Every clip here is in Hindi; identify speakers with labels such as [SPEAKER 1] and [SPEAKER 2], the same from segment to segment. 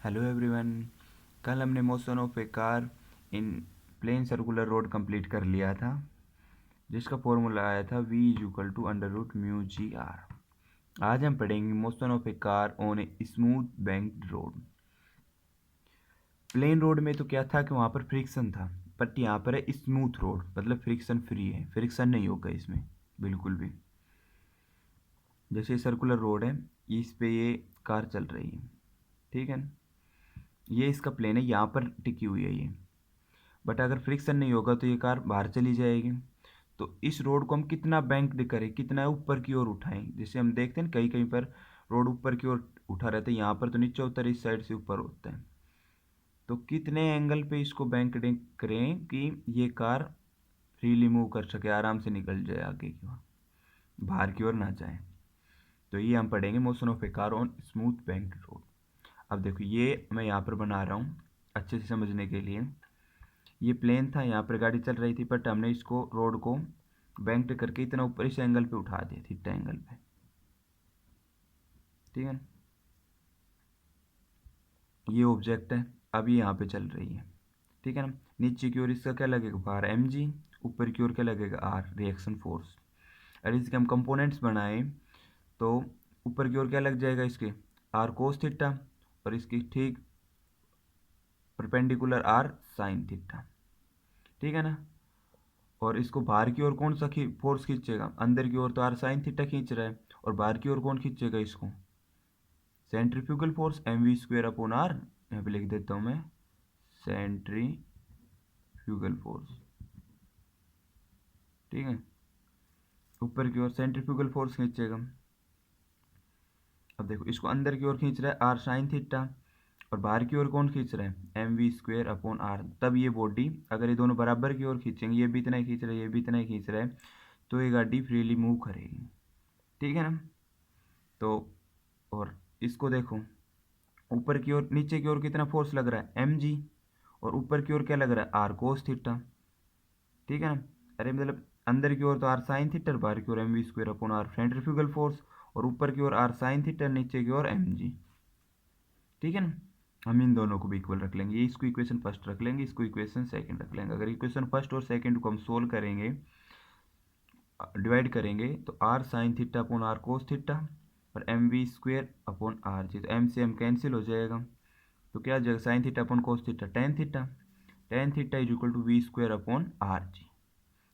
[SPEAKER 1] Hello everyone. कल हमने motion of a car in plane circular road complete कर लिया था, जिसका फॉर्मूला आया था v is to under root mu G R. आज हम पढ़ेंगे motion of a car on a smooth banked road. Plane road में तो क्या था कि वहाँ पर फ्रिक्शन था, बट यहाँ पर है स्मूथ रोड, मतलब फ्रिक्शन फ्री है, फ्रिक्शन नहीं होगा इसमें बिल्कुल भी। जैसे सर्कुलर रोड है, इस पे ये कार चल रही है, ठीक है ना। ये इसका प्लेन है, यहाँ पर टिकी हुई है ये, बट अगर फ्रिक्शन नहीं होगा तो ये कार बाहर चली जाएगी। तो इस रोड को हम कितना बैंक्ड करें, कितना ऊपर की ओर उठाएं। जैसे हम देखते हैं कहीं कहीं पर रोड ऊपर की ओर उठा रहता है, यहाँ पर तो नीचे होता है, इस साइड से ऊपर होता है। तो कितने एंगल पे इसको बैंक्ड करें कि ये कार फ्रीली मूव कर सके, आराम से निकल जाए आगे की ओर, बाहर की ओर ना जाए। तो ये हम पढ़ेंगे motion of a car on smooth banked road. अब देखो, ये मैं यहाँ पर बना रहा हूँ अच्छे से समझने के लिए। ये प्लेन था, यहाँ पर गाड़ी चल रही थी, बट हमने इसको रोड को बैंक्ड करके इतना ऊपर इस एंगल पे उठा दिया, थीटा एंगल पे, ठीक है ना। ये ऑब्जेक्ट है, अब ये यहाँ पे चल रही है, ठीक है ना। नीचे की ओर इसका क्या लगेगा, बार एम जी, ऊपर की ओर क्या लगेगा, आर, रिएक्शन फोर्स। अगर इसके हम कंपोनेंट्स बनाए तो ऊपर की ओर क्या लग जाएगा इसके, आर कोस थीटा, और इसकी ठीक परपेंडिकुलर आर साइन थीटा, ठीक है ना। और इसको बाहर की ओर कौन सा फोर्स खींचेगा, अंदर की ओर तो आर साइन थीटा खींच रहा है, और बाहर की ओर कौन खींचेगा इसको, centrifugal force M V square upon R. यहाँ पे लिख देता हूँ मैं, सेंट्रीफ्यूगल फोर्स, ठीक है। ऊपर की ओर सेंट्रीफ्यूगल फोर्स खींचेगा। अब देखो, इसको अंदर की ओर खींच रहा है आर साइन थीटा, और बाहर की ओर कौन खींच रहा है, M V square upon R. तब ये बॉडी, अगर ये दोनों बराबर की ओर खींचेंगे, ये भी इतना ही खींच रहा है, ये भी इतना ही खींच रहा है, तो ये गाड़ी फ्रीली मूव करेगी, ठीक है ना। तो और इसको देखो, ऊपर की ओर नीचे की ओर कितना फोर्स लग रहा है, एम जी, और ऊपर की ओर क्या लग रहा है, आर कोस थीटा, ठीक है ना। अरे मतलब अंदर की ओर तो आर साइन थीटा, बाहर की ओर M V square upon R centrifugal force, और ऊपर की ओर आर साइन थीटा, नीचे की ओर एम जी, ठीक है ना। हम इन दोनों को भी इक्वल रख लेंगे, ये इसको इक्वेशन फर्स्ट रख लेंगे, इसको इक्वेशन सेकंड रख लेंगे। अगर इक्वेशन फर्स्ट और सेकंड को हम सोल्व करेंगे, डिवाइड करेंगे, तो R sine theta upon R cos theta, और M V square upon R G, तो एम से एम कैंसिल हो जाएगा। तो क्या आ जाएगा, sine theta upon cos theta tan theta, tan theta is equal to V square upon R G.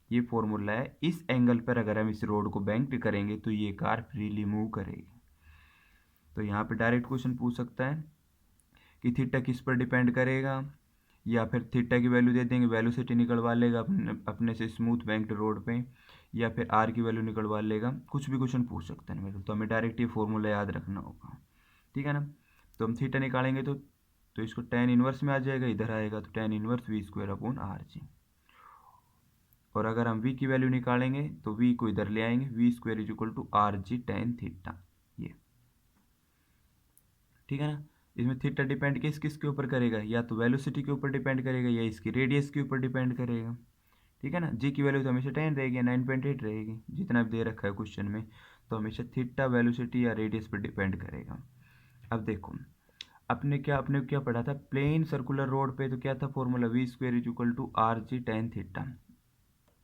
[SPEAKER 1] ये फॉर्मूला है। इस एंगल पर अगर हम इस रोड को बैंक करेंगे तो ये कार फ्रीली मूव करेगी। तो यहाँ पे डायरेक्ट क्वेश्चन पूछ सकता है कि थीटा किस पर डिपेंड करेगा, या फिर थीटा की वैल्यू दे देंगे, वेलोसिटी निकलवा लेगा अपने से स्मूथ बैंक्ड रोड पे, या फिर आर की वैल्यू निकलवा लेगा। कुछ भी क्वेश्चन पूछ सकते हैं मेरे, तो हमें डायरेक्ट ये फॉर्मूला याद रखना होगा, ठीक है ना। तो हम थीटा निकालेंगे तो इसको टेन इनवर्स में आ जाएगा, इधर आएगा तो tan inverse V square upon R G. और अगर हम v की वैल्यू निकालेंगे तो v को इधर ले आएंगे, V square is equal to R G tan theta, ये, ठीक है ना। इसमें थीटा डिपेंड किस किस के ऊपर करेगा, या तो वेलोसिटी के ऊपर डिपेंड करेगा, या इसकी रेडियस के ऊपर डिपेंड करेगा, ठीक है ना। जी की वैल्यू तो हमेशा 10 रहेगी, 9.8 रहेगी, जितना भी दे रखा है क्वेश्चन में। तो हमेशा थीटा वेलोसिटी या रेडियस पर डिपेंड करेगा। अब देखो, अपने क्या पढ़ा था, प्लेन सर्कुलर रोड पे तो क्या था formula, V square is equal to R G tan theta,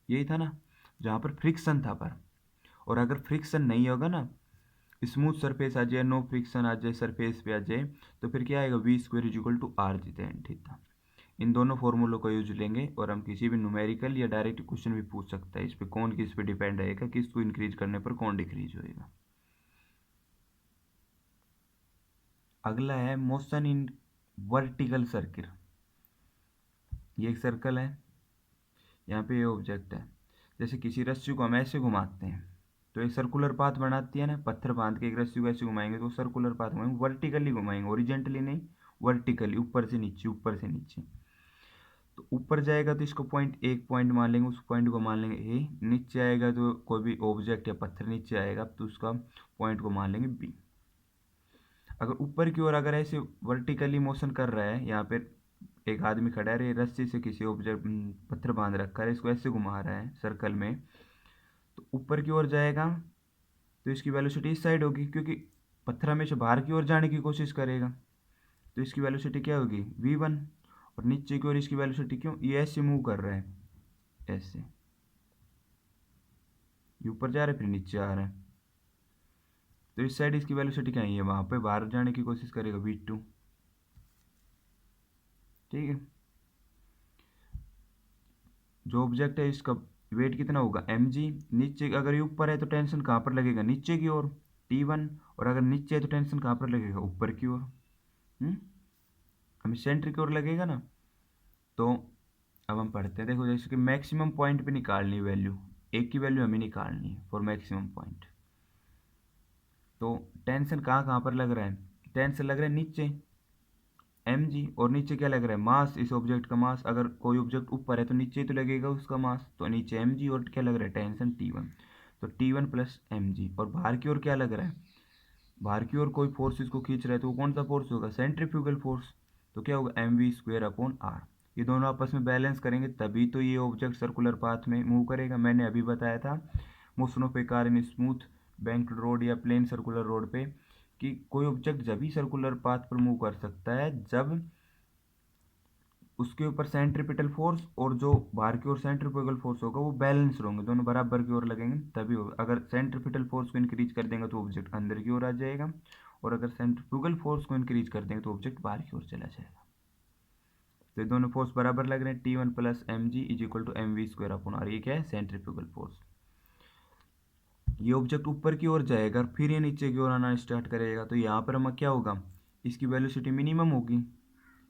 [SPEAKER 1] यही था ना, जहाँ पर फ्रिक्शन था पर। और अगर फ्रिक्शन नहीं होगा ना, स्मूथ सरफेस आ जाए, नो फ्रिक्शन आ जाए, सरफेस पे आ जाए, तो फिर क्या आएगा, V square is equal to R G tan theta. इन दोनों फॉर्मूलों का यूज लेंगे, और हम किसी भी न्यूमेरिकल या डायरेक्ट क्वेश्चन भी पूछ सकता है, इस पे कौन किस पे डिपेंड रहेगा, किसको इंक्रीज करने पर कौन डिक्रीज होएगा। अगला है मोशन इन वर्टिकल सर्किल। ये एक सर्कल है, यहाँ पे ये ऑब्जेक्ट है। जैसे किसी रस्सी को हम ऐसे घुमाते हैं तो एक सर्कुलर पाथ बनाती है ना, पत्थर बांध के एक रस्सी को ऐसे घुमाएंगे तो सर्कुलर पाथ घुमाएंगे, वर्टिकली घुमाएंगे, ओरिजेंटली नहीं, वर्टिकली, ऊपर से नीचे, ऊपर से नीचे। तो ऊपर जाएगा तो इसको पॉइंट, एक पॉइंट मान लेंगे, उस पॉइंट को मान लेंगे ए। नीचे आएगा तो कोई भी ऑब्जेक्ट या पत्थर नीचे आएगा तो उसका पॉइंट को मान लेंगे बी। अगर ऊपर की ओर अगर ऐसे वर्टिकली मोशन कर रहा है, यहाँ पे एक आदमी खड़ा है, ये रस्सी से किसी ऑब्जेक्ट, पत्थर बांध रखा है, इसको ऐसे घुमा रहा है सर्कल में, तो ऊपर की ओर जाएगा तो इसकी वेलोसिटी इस साइड होगी, क्योंकि पत्थर हमेशा बाहर की ओर जाने की कोशिश करेगा, तो इसकी वेलोसिटी क्या होगी v1, और नीचे की ओर इसकी वेलोसिटी क्यों, ये ऐसे मूव कर रहा है, ऐसे ये ऊपर जा रहा है फिर नीचे आ रहा है, तो इस साइड इसकी वेलोसिटी क्या है, वहां पे बाहर जाने की कोशिश करेगा v2। ठीक है, जो ऑब्जेक्ट है इसका वेट कितना होगा mg, नीचे अगर ये ऊपर है तो टेंशन कहाँ पर लगेगा, नीचे की ओर t1, और अगर नीचे है तो टेंशन कहाँ पर लगेगा, ऊपर की ओर, हमें सेंटर की ओर लगेगा ना। तो अब हम पढ़ते हैं, देखो जैसे कि मैक्सिमम पॉइंट पे निकालनी वैल्यू, एक की वैल्यू हमें निकालनी है फॉर मैक्सिमम पॉइंट। तो टेंशन कहाँ कहाँ पर लग रहा है, टेंशन लग रहा है नीचे mg, और नीचे क्या लग रहा है, मास, इस ऑब्जेक्ट का मास, अगर कोई ऑब्जेक्ट ऊपर है तो नीचे ही तो लगेगा उसका मास, तो नीचे mg, और क्या लग रहा है टेंशन t1, तो t1 प्लस mg, और बाहर की ओर क्या लग रहा है, बाहर की ओर कोई फोर्स इसको खींच रहा है, तो वो कौन सा फोर्स होगा, सेंट्रीफ्यूगल फोर्स, तो क्या होगा mv² अपॉन r। ये दोनों आपस में बैलेंस करेंगे तभी तो ये ऑब्जेक्ट सर्कुलर पाथ में मूव करेगा। मैंने अभी बताया था motion of a car in smooth banked road या प्लेन सर्कुलर रोड पे, कि कोई ऑब्जेक्ट जब ही सर्कुलर पाथ पर मूव कर सकता है जब उसके ऊपर सेंट्रीपिटल फोर्स और जो बाहर की ओर सेंट्रीफ्यूगल फोर्स होगा वो बैलेंस होंगे, दोनों बराबर की ओर लगेंगे तभी होगा। अगर सेंट्रीपिटल फोर्स को इंक्रीज कर देंगे तो ऑब्जेक्ट अंदर की ओर आ जाएगा, और अगर सेंट्रीफ्यूगल फोर्स को इंक्रीज कर देंगे तो ऑब्जेक्ट बाहर की ओर चला जाएगा। तो ये दोनों फोर्स बराबर लग रहे हैं, T1 plus mg is equal to mv² upon r। ये क्या है, सेंट्रीफ्यूगल फोर्स। ये ऑब्जेक्ट ऊपर की ओर जाएगा फिर ये नीचे की ओर आना स्टार्ट करेगा, तो यहाँ पर हम क्या होगा, इसकी वेलोसिटी मिनिमम होगी,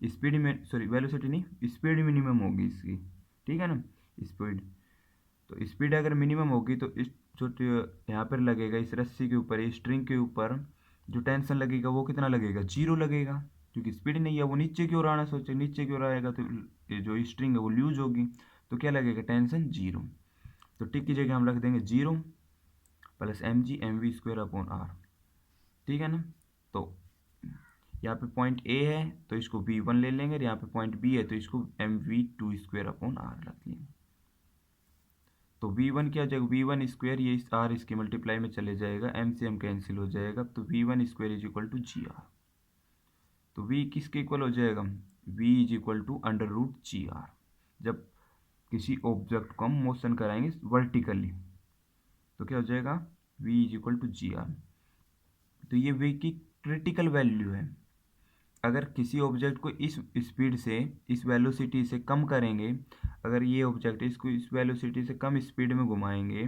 [SPEAKER 1] स्पीड में, सॉरी वेलोसिटी नहीं, स्पीड मिनिमम होगी इसकी, ठीक है ना, स्पीड। तो स्पीड अगर मिनिमम होगी तो इस जो यहाँ पर लगेगा इस रस्सी के ऊपर, इस स्ट्रिंग के ऊपर जो टेंशन लगेगा वो कितना लगेगा, जीरो लगेगा, क्योंकि स्पीड नहीं है, वो नीचे की ओर आना सोचे, नीचे की ओर आएगा तो ये जो स्ट्रिंग है वो लूज होगी, तो क्या लगेगा, टेंशन जीरो। तो टिक की जगह हम रख देंगे zero plus mg upon r, ठीक है ना। तो यहाँ पे पॉइंट ए है तो इसको v1 ले लेंगे, और यहाँ पे पॉइंट बी है तो इसको mv² अपॉन r रख लेंगे। तो v1 क्या हो जाएगा, v1², ये इस r इसके मल्टीप्लाई में चले जाएगा, m से m कैंसिल हो जाएगा, तो v1² is equal to gr। तो v किसके इक्वल हो जाएगा, v is equal to √gr, जब किसी ऑब्जेक्ट को हम मोशन कराएंगे वर्टिकली तो क्या हो जाएगा, v is equal to gr। तो ये v की क्रिटिकल वैल्यू है। अगर किसी ऑब्जेक्ट को इस स्पीड से, इस वेलोसिटी से कम करेंगे, अगर ये ऑब्जेक्ट इसको इस वेलोसिटी से कम स्पीड में घुमाएंगे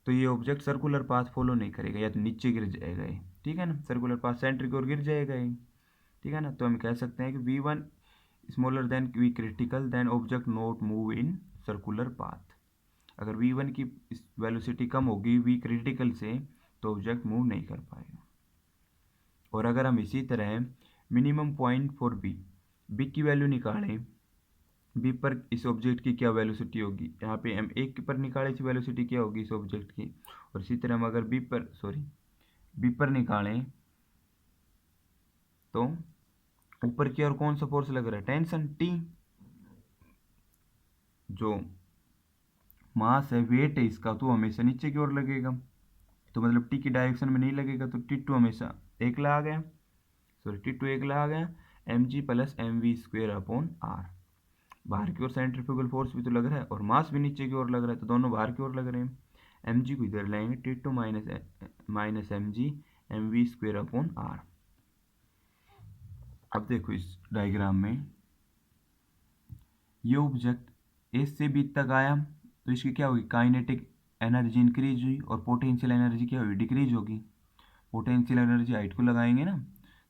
[SPEAKER 1] तो ये ऑब्जेक्ट सर्कुलर पाथ फॉलो नहीं करेगा, या तो नीचे गिर जाएगा ये, ठीक है ना, सर्कुलर पाथ सेंटर की ओर गिर जाएगा ये, ठीक है ना। तो हम कह सकते हैं कि v1 smaller than v critical then object not move in circular path. अगर v1 की वेलोसिटी कम होगी v क्रिटिकल से तो ऑब्जेक्ट मूव नहीं कर पाएगा। और अगर हम इसी तरह मिनिमम पॉइंट फॉर बी की वैल्यू निकालें, बी पर इस ऑब्जेक्ट की क्या वेलोसिटी होगी, यहाँ पे हम एक पर निकाले इस वेलोसिटी क्या होगी इस ऑब्जेक्ट की, और इसी तरह हम अगर बी पर निकालें तो ऊपर की ओर कौन सा फोर्स लग रहा है, टेंशन टी, जो मास है वेट है इसका तो हमेशा नीचे की ओर लगेगा, तो मतलब टी की डायरेक्शन में नहीं लगेगा, तो T2 हमेशा एकला आ गया, सॉरी T2 एकला आ गया, mg plus mv² upon r। बाहर की ओर सेंट्रीफ्यूगल फोर्स भी तो लग रहा है और मास भी नीचे की ओर लग रहा है, तो दोनों बाहर की ओर लग रहे हैं। mg को इधर लाएंगे, T2 minus mg mv² upon r। अब देखो इस डायग्राम में ये ऑब्जेक्ट ए से बी तक आया तो इसकी क्या होगी, काइनेटिक एनर्जी इंक्रीज हुई और पोटेंशियल एनर्जी क्या होगी, डिक्रीज होगी। पोटेंशियल एनर्जी हाइट को लगाएंगे ना,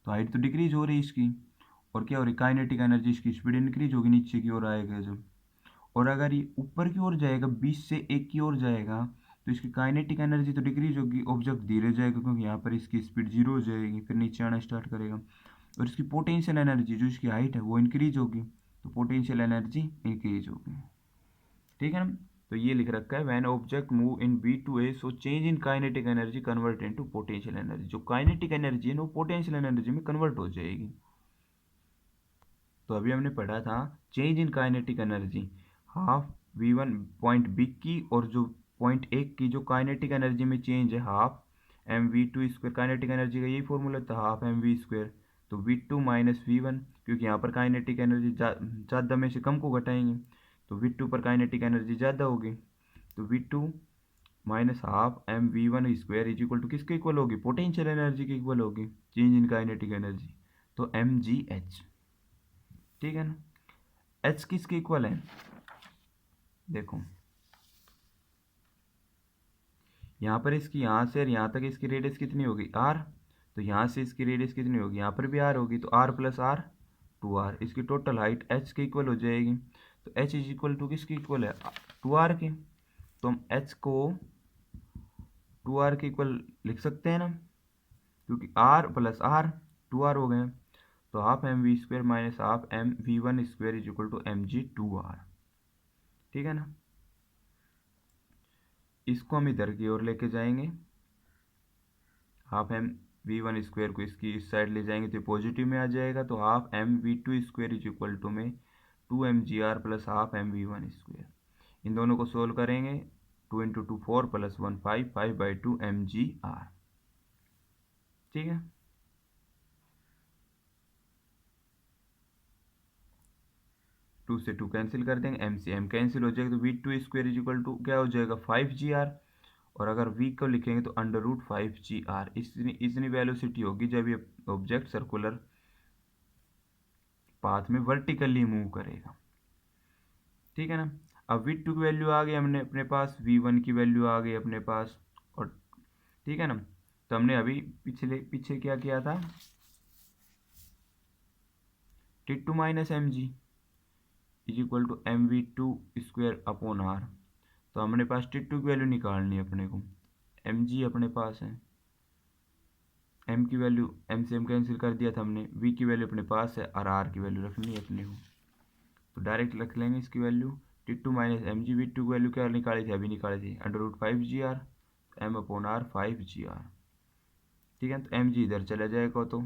[SPEAKER 1] तो हाइट तो डिक्रीज हो रही है इसकी, और क्या हो रही है, काइनेटिक एनर्जी, इसकी स्पीड इंक्रीज होगी नीचे की ओर आएगा जब। और अगर ये ऊपर की ओर जाएगा 20 से 1 की ओर जाएगा तो इसकी काइनेटिक एनर्जी तो डिक्रीज होगी, ऑब्जेक्ट धीरे जाएगा क्योंकि यहाँ पर इसकी स्पीड जीरो हो जाएगी, फिर नीचे आना स्टार्ट करेगा। और इसकी पोटेंशियल एनर्जी जो इसकी हाइट है वो इंक्रीज होगी, तो पोटेंशियल एनर्जी इंक्रीज होगी, ठीक है ना। तो ये लिख रखा है when object move in B to A so change in kinetic energy convert into potential energy, जो काइनेटिक एनर्जी है वो पोटेंशियल एनर्जी में कन्वर्ट हो जाएगी। तो अभी हमने पढ़ा था change in kinetic energy half v1 point B की, और जो पॉइंट एक की जो काइनेटिक एनर्जी में चेंज है हाफ mv² काइनेटिक एनर्जी का यही फॉर्मूला था, हाफ mv²। तो V2 माइनस V1, क्योंकि यहाँ पर काइनेटिक एनर्जी ज़्यादा में से कम को घटाएंगे, तो V2 पर काइनेटिक एनर्जी ज़्यादा होगी, तो V2 minus half M V one square is equal to किसके इक्वल होगी, पोटेंशियल एनर्जी के इक्वल होगी, चेंज इन काइनेटिक एनर्जी, तो एम जी एच। ठीक है ना। एच किसके इक्वल है, देखो यहाँ पर इसकी यहाँ से और यहाँ तक इसकी रेडियस कितनी होगी, आर, तो यहाँ से इसकी रेडियस कितनी होगी, यहाँ पर भी आर होगी, तो आर प्लस आर 2r, इसकी टोटल हाइट एच के इक्वल हो जाएगी। तो एच इज इक्वल टू किसके इक्वल है, 2r के, तो हम एच को 2r के इक्वल लिख सकते हैं ना, क्योंकि r प्लस आर 2r हो गए, तो half M V square minus half M V one square is equal to M G 2r। ठीक है ना। इसको हम इधर की ओर लेके जाएंगे, half M V one square को इसकी इस साइड ले जाएंगे तो पॉजिटिव में आ जाएगा, तो half M V two square is equal to में 2mgr plus half M V one square. इन दोनों को सोल्व करेंगे, 2 इंटू 2 4 प्लस 1 5, 5/2 mgr। ठीक है। टू से टू कैंसिल कर देंगे, एम से एम कैंसिल हो जाएगा, तो V two square is equal to क्या हो जाएगा 5gr, और अगर v को लिखेंगे तो अंडर रूट 5gr। इतनी वेलोसिटी होगी जब ये ऑब्जेक्ट सर्कुलर पाथ में वर्टिकली मूव करेगा। ठीक है ना। अब वी टू की वैल्यू आ गई हमने अपने पास, वी वन की वैल्यू आ गई अपने पास, और ठीक है ना। तो हमने अभी पीछे क्या किया था, T2 minus M G is equal to M V two square upon R. तो हमने पास T2 की वैल्यू निकालनी है अपने को, एम जी अपने पास है, एम की वैल्यू एम से एम कैंसिल कर दिया था हमने, वी की वैल्यू अपने पास है और आर की वैल्यू रखनी है अपने को, तो डायरेक्ट रख लेंगे इसकी value. T2 minus M G, V two की वैल्यू क्या निकाली थी, अभी निकाली थी under root 5gr, M upon R 5gr। ठीक है। तो एम जी इधर चला जाएगा, तो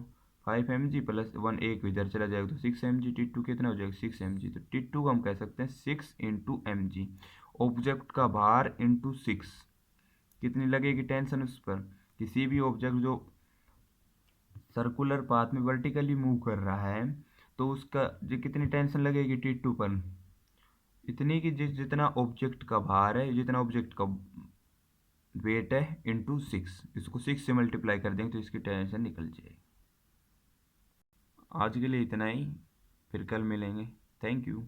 [SPEAKER 1] 5mg प्लस 1 एक इधर चला जाएगा, तो 6mg। T2 कितना हो जाएगा 6mg, तो T2 को हम कह सकते हैं 6 इंटू एम जी, ऑब्जेक्ट का भार इंटू 6। कितनी लगेगी टेंशन उस पर, किसी भी ऑब्जेक्ट जो सर्कुलर पाथ में वर्टिकली मूव कर रहा है, तो उसका जो कितनी टेंशन लगेगी T2 पर, इतनी कि जितना ऑब्जेक्ट का भार है, जितना ऑब्जेक्ट का वेट है इंटू 6, इसको 6 से मल्टीप्लाई कर देंगे तो इसकी टेंशन निकल जाएगी। आज के लिए इतना ही, फिर कल मिलेंगे। Thank you.